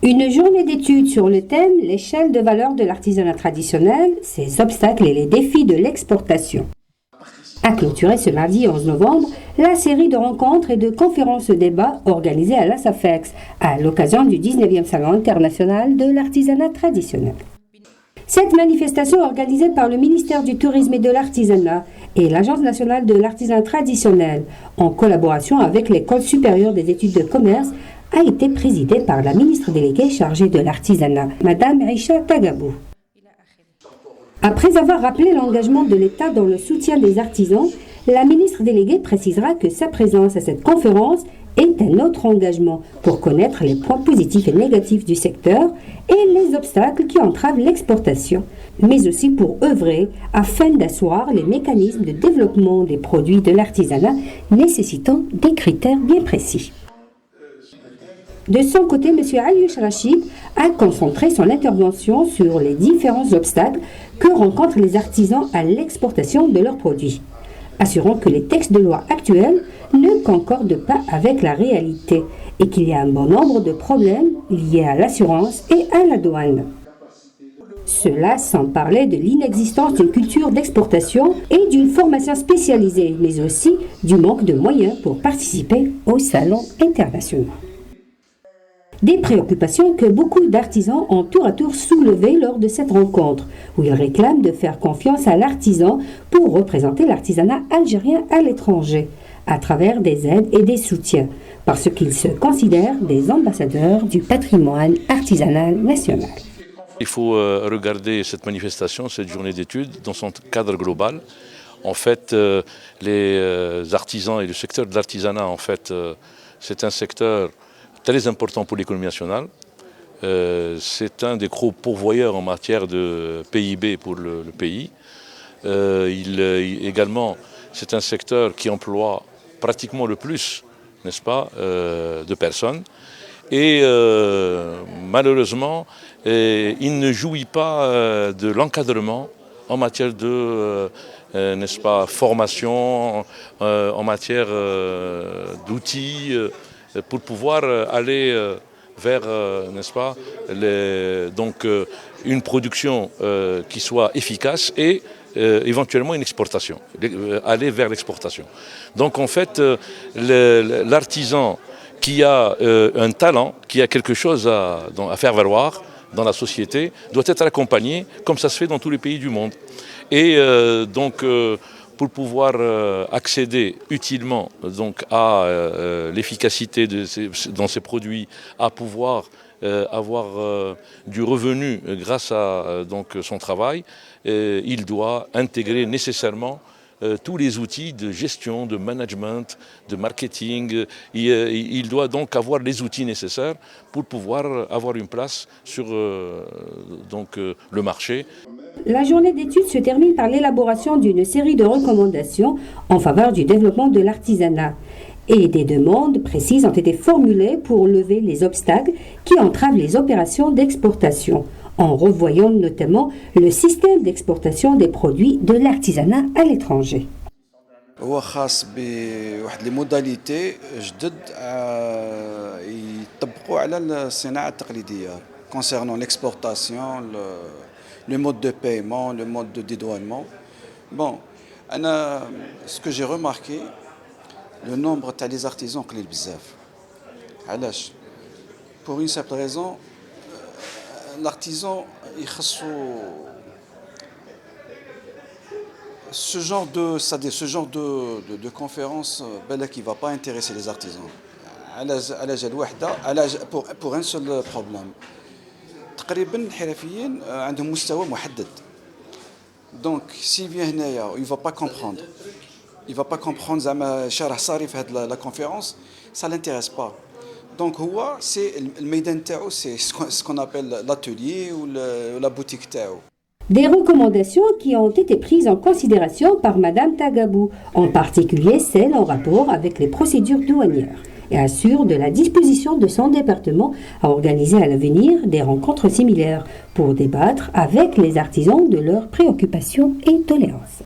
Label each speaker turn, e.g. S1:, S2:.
S1: Une journée d'études sur le thème « L'échelle de valeur de l'artisanat traditionnel, ses obstacles et les défis de l'exportation » a clôturé ce mardi 11 novembre la série de rencontres et de conférences-débats organisées à l'ASAFEX à l'occasion du 19e Salon international de l'artisanat traditionnel. Cette manifestation organisée par le ministère du Tourisme et de l'Artisanat et l'Agence nationale de l'artisanat traditionnel en collaboration avec l'École supérieure des études de commerce a été présidée par la ministre déléguée chargée de l'artisanat, Madame Aïcha Tagabou. Après avoir rappelé l'engagement de l'État dans le soutien des artisans, la ministre déléguée précisera que sa présence à cette conférence est un autre engagement pour connaître les points positifs et négatifs du secteur et les obstacles qui entravent l'exportation, mais aussi pour œuvrer afin d'asseoir les mécanismes de développement des produits de l'artisanat nécessitant des critères bien précis. De son côté, M. Aliouch Rachid a concentré son intervention sur les différents obstacles que rencontrent les artisans à l'exportation de leurs produits, assurant que les textes de loi actuels ne concordent pas avec la réalité et qu'il y a un bon nombre de problèmes liés à l'assurance et à la douane. Cela sans parler de l'inexistence d'une culture d'exportation et d'une formation spécialisée, mais aussi du manque de moyens pour participer aux salons internationaux. Des préoccupations que beaucoup d'artisans ont tour à tour soulevées lors de cette rencontre, où ils réclament de faire confiance à l'artisan pour représenter l'artisanat algérien à l'étranger, à travers des aides et des soutiens, parce qu'ils se considèrent des ambassadeurs du patrimoine artisanal national.
S2: Il faut regarder cette manifestation, cette journée d'études, dans son cadre global. En fait, les artisans et le secteur de l'artisanat, en fait, c'est un secteur très important pour l'économie nationale. C'est un des gros pourvoyeurs en matière de PIB pour le pays. Également, c'est un secteur qui emploie pratiquement le plus, n'est-ce pas, de personnes. Et malheureusement, il ne jouit pas de l'encadrement en matière de n'est-ce pas, formation, en matière d'outils, pour pouvoir aller vers, n'est-ce pas, une production qui soit efficace et éventuellement une exportation, aller vers l'exportation. Donc en fait, l'artisan qui a un talent, qui a quelque chose à faire valoir dans la société, doit être accompagné comme ça se fait dans tous les pays du monde. Et pour pouvoir accéder utilement donc, à l'efficacité dans ces produits, à pouvoir avoir du revenu grâce à son travail, il doit intégrer nécessairement tous les outils de gestion, de management, de marketing. Il doit donc avoir les outils nécessaires pour pouvoir avoir une place sur le marché.
S1: La journée d'études se termine par l'élaboration d'une série de recommandations en faveur du développement de l'artisanat. Et des demandes précises ont été formulées pour lever les obstacles qui entravent les opérations d'exportation, en revoyant notamment le système d'exportation des produits de l'artisanat à l'étranger.
S3: هو خاص بواحد لي موداليتي جدد يطبقوا على الصناعه التقليديه concernant l'exportation, le mode de paiement, le mode de dédouanement. Bon, ce que j'ai remarqué, le nombre des artisans قليل بزاف. علاش؟ Pour une simple raison, l'artisan يخصو ce genre de conférence qui ne va pas intéresser les artisans. Pour un seul problème. تقريبا الحرفيين عندهم مستوى محدد. Donc s'il vient هنايا il va pas comprendre. Il va pas comprendre زعما شرح صاري في هذه la conférence, ça l'intéresse pas. Donc c'est le ميدان تاعو, c'est ce qu'on appelle l'atelier ou la boutique تاعو.
S1: Des recommandations qui ont été prises en considération par Madame Tagabou, en particulier celles en rapport avec les procédures douanières, et assure de la disposition de son département à organiser à l'avenir des rencontres similaires pour débattre avec les artisans de leurs préoccupations et doléances.